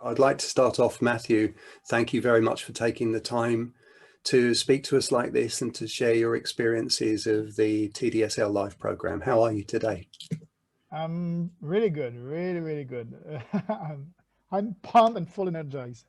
I'd like to start off, Matthew. Thank you very much for taking the time to speak to us like this and to share your experiences of the TDSL Live program. How are you today? I'm really good, really good. I'm pumped and full energized.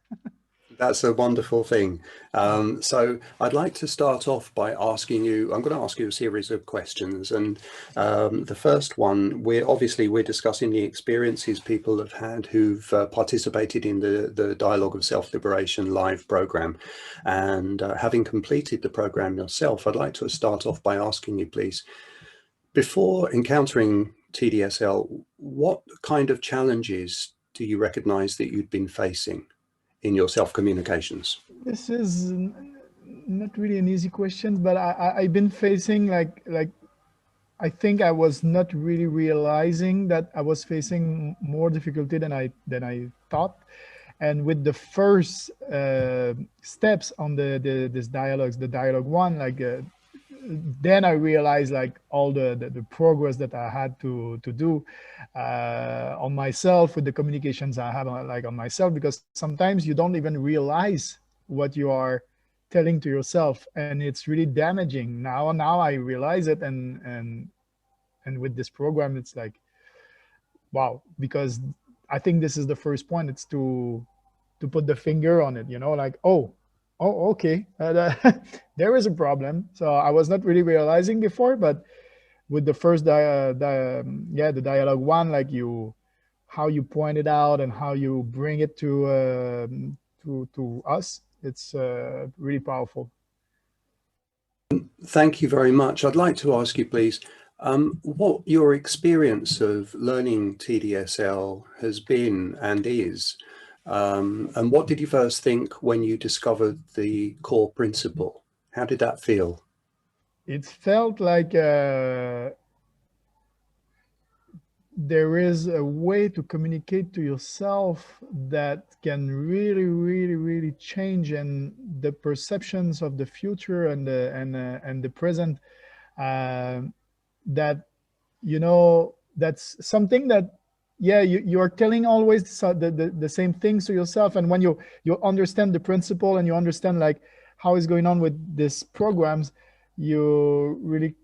That's a wonderful thing. So I'd like to start off by asking you, I'm going to ask you a series of questions. And the first one, we're discussing the experiences people have had who've participated in the Dialogue of Self-Liberation live program. And having completed the program yourself, I'd like to start off by asking you, please, before encountering TDSL, what kind of challenges do you recognize that you'd been facing in your self-communications? This is not really an easy question, but I've been facing like I think I was not really realizing that I was facing more difficulty than I thought. And with the first steps on the this dialogues, the dialogue one, then I realized like all the progress that I had to do on myself with the communications I have on myself, because sometimes you don't even realize what you are telling to yourself, and it's really damaging. Now I realize it, and with this program it's like wow, because I think this is the first point. It's to put the finger on it, like, oh, okay, there is a problem. So I was not really realizing before, but with the first the dialogue one, like how you point it out and how you bring it to us, it's really powerful. Thank you very much. I'd like to ask you, please, what your experience of learning TDSL has been and is, and what did you first think when you discovered the core principle? How did that feel? It felt like there is a way to communicate to yourself that can really change and the perceptions of the future and the present, uh, that that's something that, yeah, you are telling always the same things to yourself. And when you understand the principle and you understand like how is going on with these programs, you really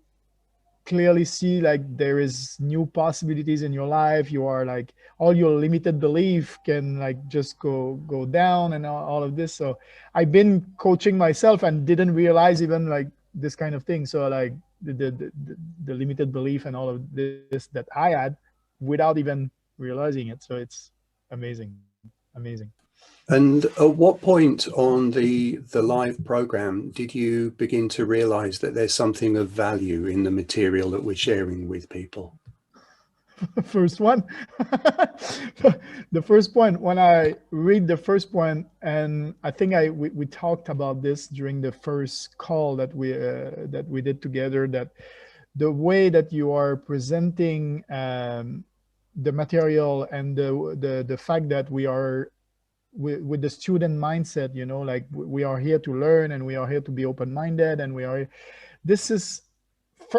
clearly see like there is new possibilities in your life. You are like all your limited belief can like just go down and all of this. So I've been coaching myself and didn't realize even like this kind of thing. So like the limited belief and all of this that I had without even realizing it. So it's amazing. And at what point on the live program did you begin to realize that there's something of value in the material that we're sharing with people? First one. The first point, when I read the first point, and I think we talked about this during the first call that we did together, that the way that you are presenting the material and the fact that we are with the student mindset, like we are here to learn and we are here to be open-minded, and we are, this is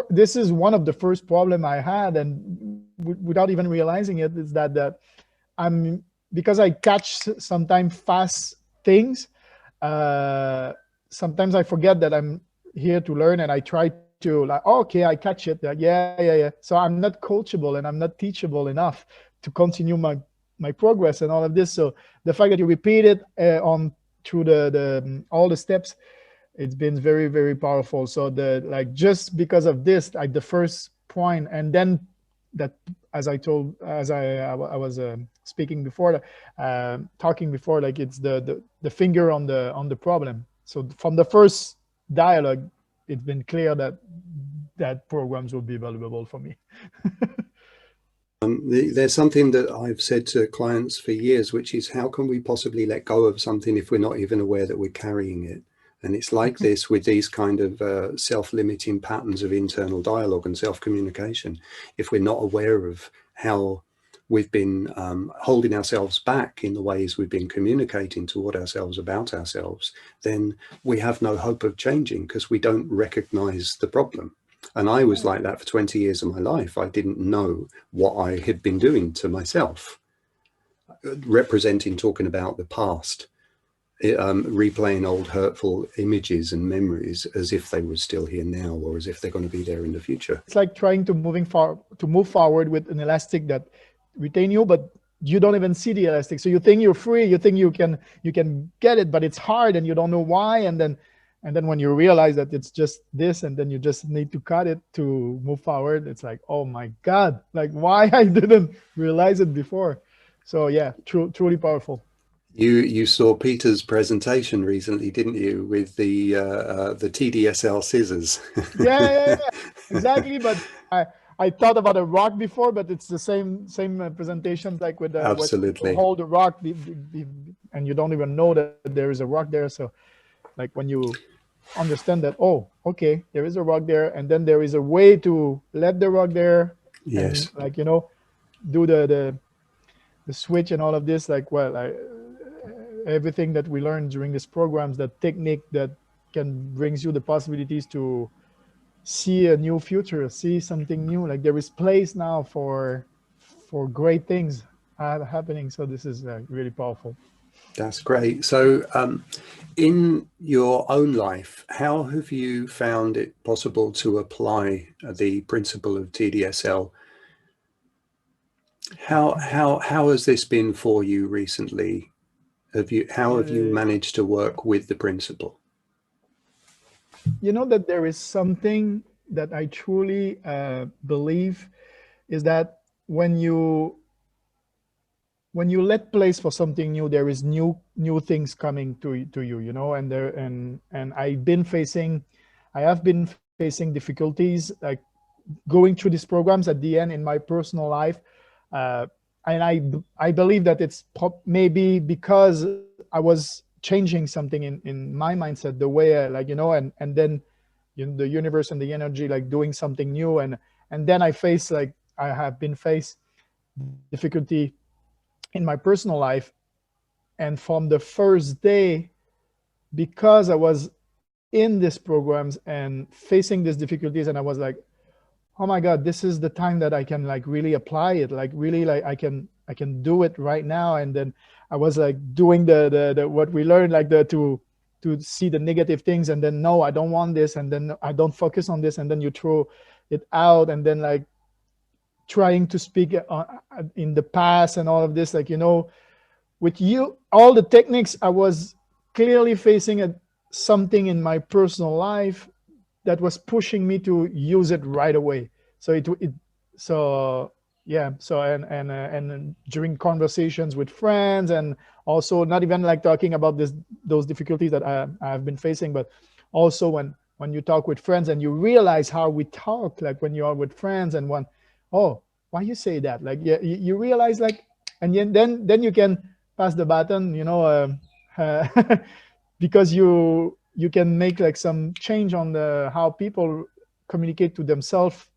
this is one of the first problem I had, and without even realizing it, is that I'm, because I catch sometimes fast things, uh, sometimes I forget that I'm here to learn, and I try to like, oh, okay, I catch it, like, yeah. So I'm not coachable and I'm not teachable enough to continue my progress and all of this. So the fact that you repeat it on through the all the steps, it's been very powerful. So the, like, just because of this, like the first point, and then that, as I was speaking before, talking before, like it's the finger on the problem. So from the first dialogue, it's been clear that programs will be valuable for me. There's something that I've said to clients for years, which is how can we possibly let go of something if we're not even aware that we're carrying it? And it's like this with these kind of self-limiting patterns of internal dialogue and self-communication. If we're not aware of how we've been holding ourselves back in the ways we've been communicating toward ourselves about ourselves, then we have no hope of changing because we don't recognize the problem. And I was like that for 20 years of my life. I didn't know what I had been doing to myself. representing, talking about the past, replaying old hurtful images and memories as if they were still here now, or as if they're going to be there in the future. It's like trying to move forward with an elastic that retain you, but you don't even see the elastic. So you think you're free, you think you can get it, but it's hard and you don't know why. And then when you realize that it's just this, and then you just need to cut it to move forward, it's like, oh my God, like why I didn't realize it before. So yeah, truly powerful. You saw Peter's presentation recently, didn't you, with the TDSL scissors? Yeah, exactly. But I thought about a rock before, but it's the same presentation, like with Absolutely. you hold the rock and you don't even know that there is a rock there. So like when you understand that, oh, okay, there is a rock there, and then there is a way to let the rock there, Yes. and like do the switch and all of this, like everything that we learned during these programs, that technique that can brings you the possibilities to see a new future, see something new. Like there is place now for great things happening. So this is really powerful. That's great. So in your own life, how have you found it possible to apply the principle of TDSL? How has this been for you recently? How have you managed to work with the principle? You know that there is something that I truly believe is that when you let place for something new, there is new things coming to you, and I have been facing difficulties, like going through these programs at the end in my personal life. And I believe that it's maybe because I was changing something in my mindset, the way and then the universe and the energy, like doing something new, and then I have been faced difficulty in my personal life. And from the first day, because I was in these programs and facing these difficulties, and I was like, oh my God, this is the time that I can like really apply it, like really, like I can do it right now. And then I was like doing the what we learned, like to see the negative things, and then no, I don't want this, and then I don't focus on this, and then you throw it out, and then like trying to speak in the past and all of this, like with all the techniques, I was clearly facing something in my personal life that was pushing me to use it right away. So so yeah, so and during conversations with friends, and also not even like talking about those difficulties that I've been facing, but also when you talk with friends and you realize how we talk, like when you are with friends, and oh, why you say that, like yeah, you realize, like, and then you can pass the baton, because you can make like some change on how people communicate to themselves,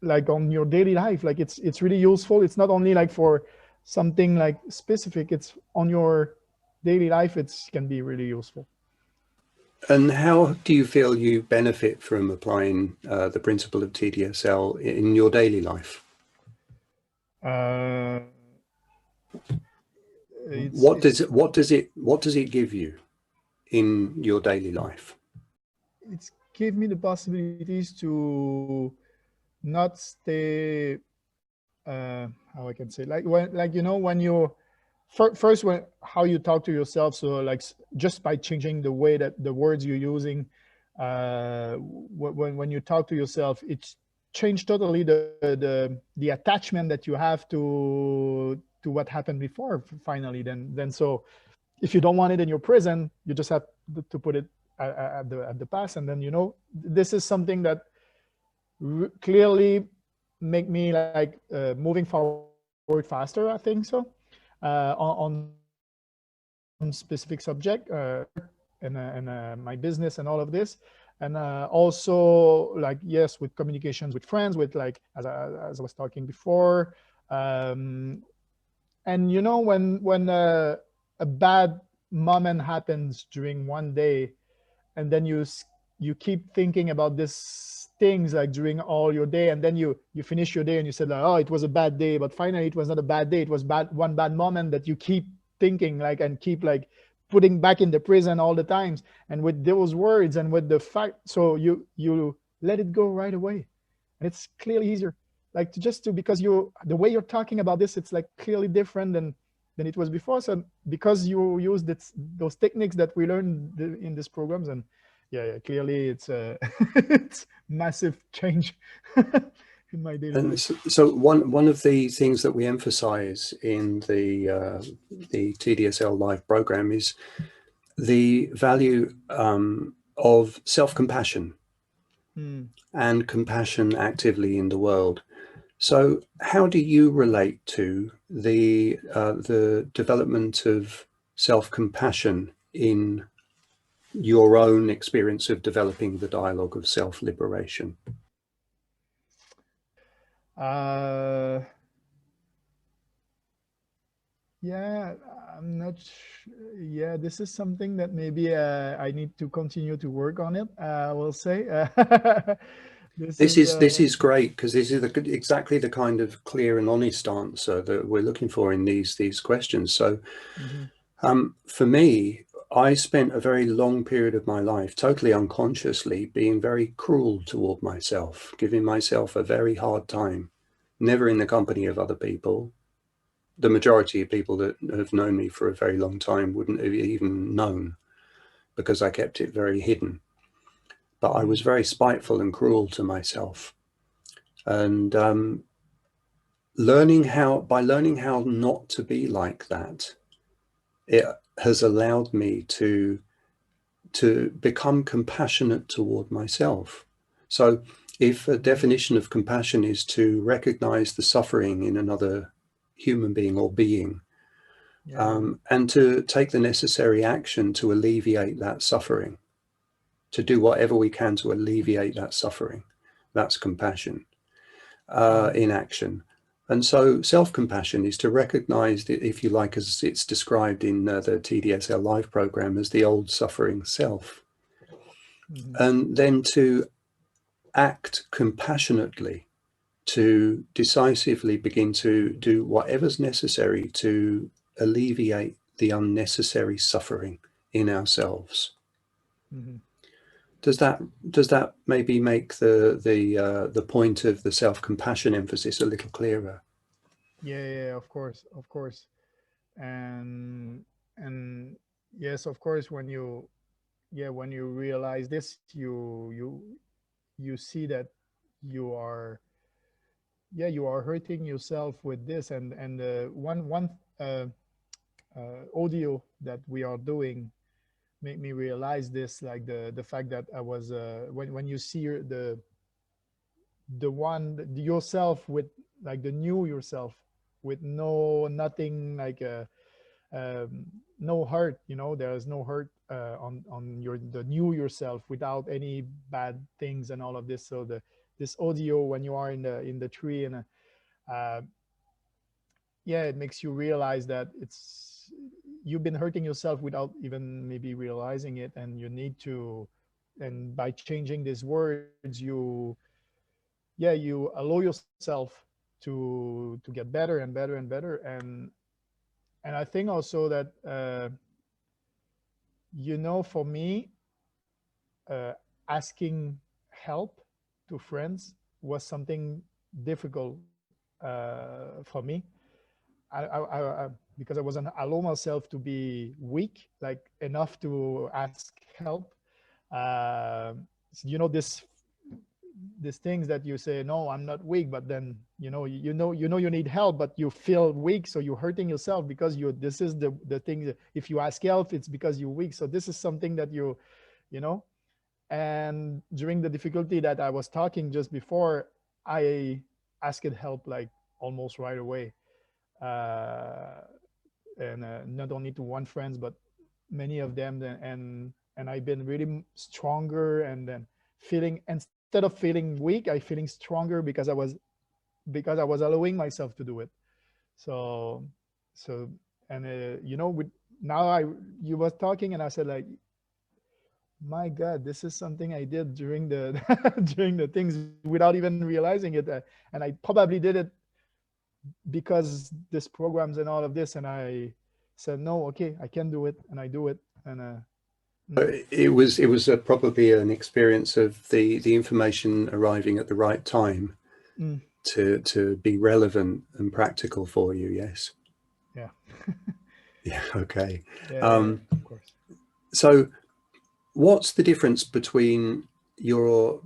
like on your daily life. Like it's really useful. It's not only like for something like specific, it's on your daily life. It can be really useful. And how do you feel you benefit from applying the principle of TDSL in your daily life? What does it give you in your daily life? It's give me the possibilities to not stay how I can say, like when you first, when how you talk to yourself. So like just by changing the way that the words you're using, when you talk to yourself, it's changed totally the attachment that you have to what happened before. Finally, then so if you don't want it in your prison, you just have to put it at the past. And then this is something that clearly make me like moving forward faster, I think so, on specific subject, and my business and all of this. And also, like, yes, with communications with friends, with like as I was talking before. And when a bad moment happens during one day, and then you keep thinking about this things like during all your day, and then you finish your day and you said like, oh, it was a bad day, but finally it was not a bad day, it was one bad moment that you keep thinking like and keep like putting back in the prison all the times, and with those words and with the fact, so you let it go right away, and it's clearly easier, like to just to, because you, the way you're talking about this, it's like clearly different than it was before. So because you use those techniques that we learned in these programs, and yeah, clearly it's it's massive change in my daily And life. so one of the things that we emphasize in the TDSL live program is the value of self-compassion Hmm. and compassion actively in the world. So how do you relate to the development of self-compassion in your own experience of developing the dialogue of self-liberation? Uh, yeah, I'm not. Yeah, this is something that maybe I need to continue to work on it. I will say. This is. This is great, because this is exactly the kind of clear and honest answer that we're looking for in these questions. So Mhm. for me, I spent a very long period of my life totally unconsciously being very cruel toward myself, giving myself a very hard time, never in the company of other people. The majority of people that have known me for a very long time wouldn't have even known, because I kept it very hidden. But I was Mhm. very spiteful and cruel to myself. And learning how not to be like that, it has allowed me to become compassionate toward myself. So if a Mhm. definition of compassion is to recognize the suffering in another human being or being, Yeah. and to take the necessary action to alleviate that suffering, to do whatever we can to alleviate that suffering, that's compassion Mhm. in action. And so self-compassion is to recognize that, if you like, as it's described in the TDSL live program, as the old suffering self, Mhm. and then to act compassionately, to decisively begin to do whatever's necessary to alleviate the unnecessary suffering in ourselves. Mhm. Does that maybe make the point of the self-compassion emphasis a little clearer? Yeah, of course, of course. And yes, of course, when you, yeah, when you realize this, you see that you are, yeah, you are hurting yourself with this. And one uh, audio that we are doing made me realize this, like the fact that I was when you see the one yourself with, like the new yourself, with no nothing like no hurt, there is no hurt on your the new yourself, without any bad things and all of this. So this audio, when you are in the tree, and uh, yeah, it makes you realize that it's, you've been hurting yourself without even maybe realizing it, and you need to, and by changing these words, yeah, you allow yourself to get better and better and better. And I think also that for me, uh, asking help to friends was something difficult for me. Because I wasn't allow myself to be weak, like enough to ask help. This these things that you say, no, I'm not weak, but then you need help, but you feel weak, so you're hurting yourself, because you this is the thing that if you ask help, it's because you're weak. So this is something that you know and during the difficulty that I was talking just before, I asked help like almost right away. Uh, and not only to one friends, but many of them. And I've been really stronger, and then feeling, instead of feeling weak, I feeling stronger, because I was allowing myself to do it. So so and with now I you was talking, and I said, like, my God, this is something I did during the during the things without even realizing it, and I probably did it because this programs and all of this, and I said no, okay, I can do it, and I do it, and mm, It was probably an experience of the information arriving at the right time mm, to be relevant and practical for you. Yes. yeah, Yeah. Okay. yeah, of course. So, what's the difference between your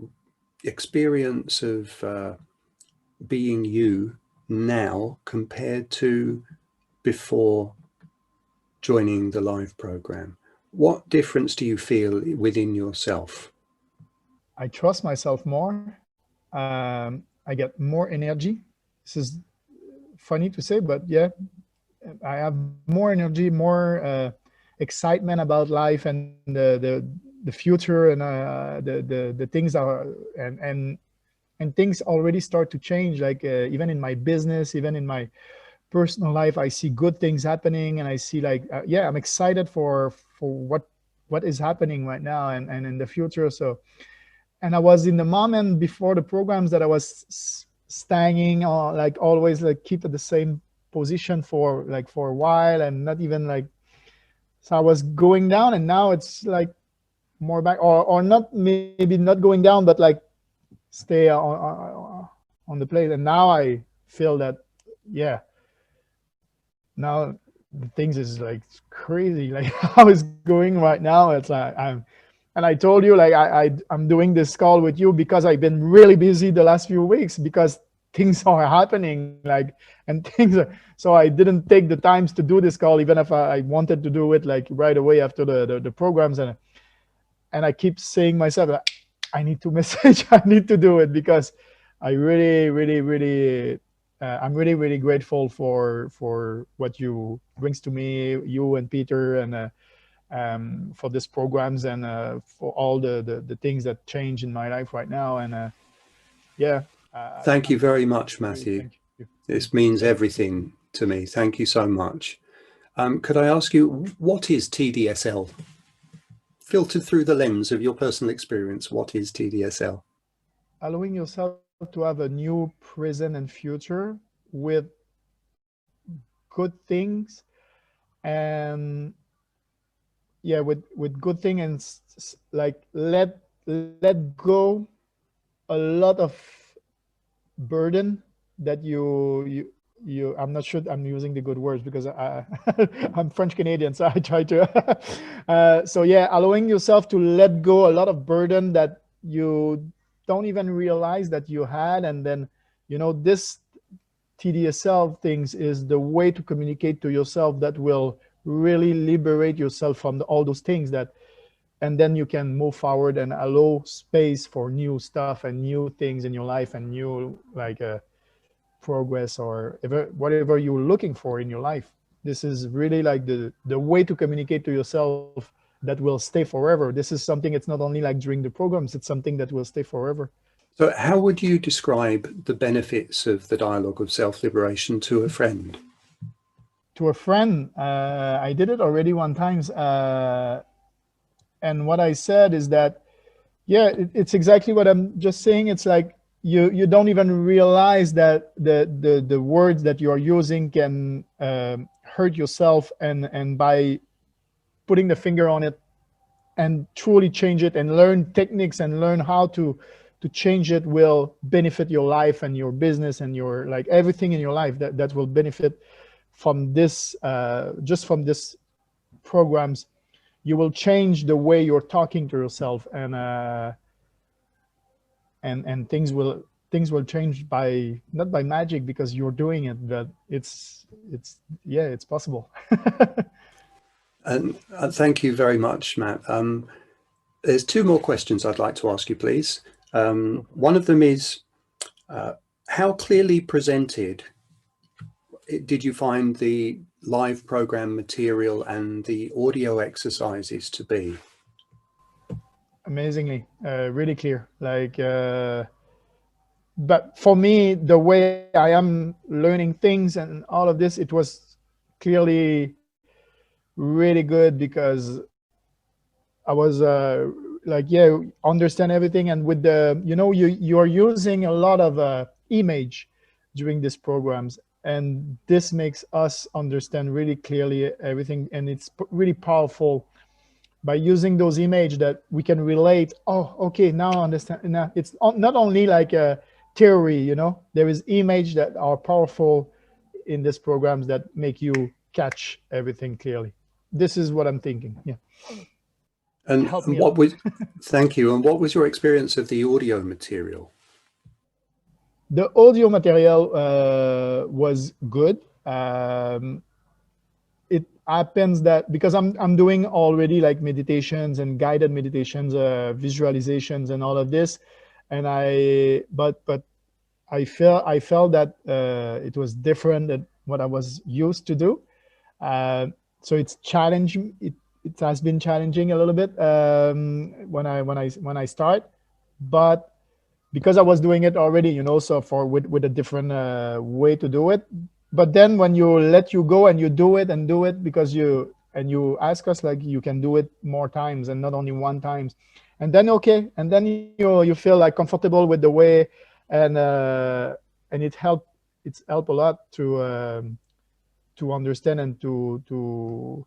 experience of being you now compared to before joining the live program? What difference do you feel within yourself? I trust myself more. I get more energy. This is funny to say, but yeah, I have more energy, more excitement about life and the future, and the things are and things already start to change. Like even in my business, even in my personal life, I see good things happening, and I see like yeah, I'm excited for what is happening right now and in the future. So, and I was in the moment before the programs that I was staying like always like keep at the same position for a while and not even like, so I was going down, and now it's like more back, or not, maybe not going down, but like stay on the place. And now I feel that yeah, now the things is like crazy like how it's going right now. It's like and I told you like I'm doing this call with you because I've been really busy the last few weeks because things are happening like, and things are, so I didn't take the times to do this call, even if I wanted to do it like right away after the programs. And I keep saying myself, I need to message, I need to do it because I really, I'm really grateful for what you brings to me, you and Peter, and for these programs, and for all the things that change in my life right now. And yeah, Thank you I'm very much, really Matthew. thank you. This means Yeah. everything to me. Thank you so much. Could I ask you, what is TDSL? Filtered through the lens of your personal experience, what is TDSL? Allowing yourself to have a new present and future with good things, and yeah, with good thing, and like let go a lot of burden that I'm not sure I'm using the good words because I'm French Canadian, so I try to so yeah, allowing yourself to let go a lot of burden that you don't even realize that you had. And then this TDSL things is the way to communicate to yourself that will really liberate yourself from all those things that, and then you can move forward and allow space for new stuff and new things in your life and new like progress or whatever you're looking for in your life. This is really like the way to communicate to yourself that will stay forever. This is something, it's not only like during the programs, it's something that will stay forever. So, how would you describe the benefits of the dialogue of self-liberation to a friend? To a friend, I did it already one time, and what I said is that yeah, it's exactly what I'm just saying. It's like you don't even realize that the words that you are using can hurt yourself, and by putting the finger on it and truly change it and learn techniques and learn how to change it will benefit your life and your business and your like everything in your life that will benefit from this just from this programs. You will change the way you're talking to yourself, and things will change by not by magic because you're doing it, but it's yeah, it's possible. And thank you very much, Matt. There's two more questions I'd like to ask you, please. One of them is, how clearly presented did you find the live program material and the audio exercises to be? Amazingly, really clear. Like, but for me, the way I am learning things and all of this, it was clearly really good because I was like, yeah, understand everything. And with the, you are using a lot of image during these programs, and this makes us understand really clearly everything. And it's really powerful by using those images that we can relate. Oh, okay, now I understand. Now it's not only like a theory, there is image that are powerful in these programs that make you catch everything clearly. This is what I'm thinking. Yeah. And, Help and me a lot. what was, thank you. And what was your experience of the audio material? The audio material was good. It happens that because I'm doing already like meditations and guided meditations, visualizations, and all of this, and but I felt that it was different than what I was used to do. Uh, so it's challenging. It has been challenging a little bit when I start, but because I was doing it already, so with a different way to do it. But then when you let you go and you do it and do it because you ask us like you can do it more times and not only one times, and then okay, and then you feel like comfortable with the way, and it's helped a lot to understand and to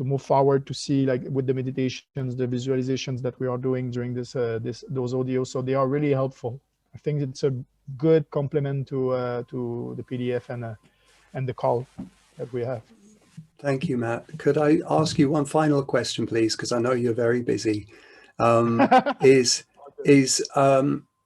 move forward, to see like with the meditations, the visualizations that we are doing during those audios. So they are really helpful. I think it's a good complement to the PDF and the call that we have. Thank you, Matt. Could I ask you one final question, please? Because I know you're very busy. Is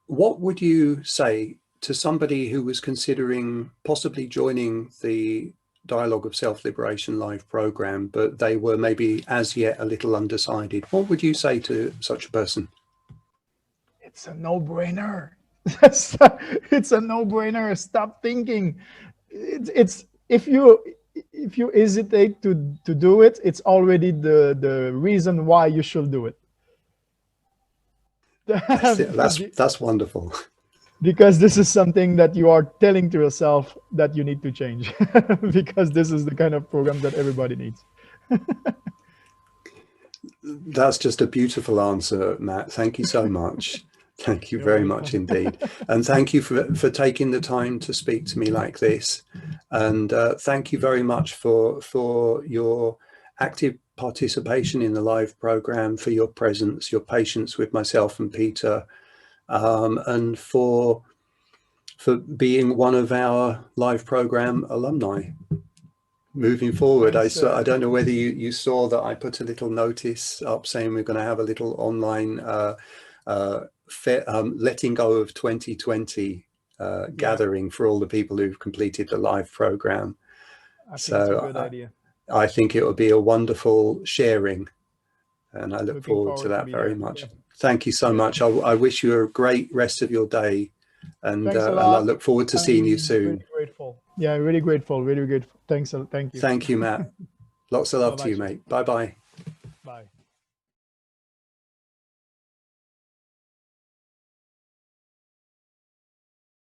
what would you say to somebody who was considering possibly joining the Dialogue of Self-Liberation live program, but they were maybe as yet a little undecided? What would you say to such a person? It's a no-brainer. It's a no-brainer. Stop thinking. It's if you hesitate to do it, it's already the reason why you should do it. That's it. That's wonderful. Because this is something that you are telling to yourself that you need to change because this is the kind of program that everybody needs. That's just a beautiful answer, Matt. Thank you so much. Thank you You're very much welcome. indeed. And thank you for taking the time to speak to me like this. And thank you very much for your active participation in the live program, for your presence, your patience with myself and Peter, and for being one of our live program alumni. Moving forward, Thanks. I don't know whether you saw that I put a little notice up saying we're going to have a little online letting go of 2020 gathering for all the people who've completed the live program. I think it's a good So idea. I think it will be a wonderful sharing, and I look Looking forward to forward to that be very there. much. Yeah. Thank you so Yeah. much. I wish you a great rest of your day, and Thanks a I lot. look forward to seeing you I'm soon. really grateful. Yeah, really grateful. Really grateful. Thank you. Thank you, Matt. Lots of love to Bye-bye, you, Chip. mate. Bye bye. Bye.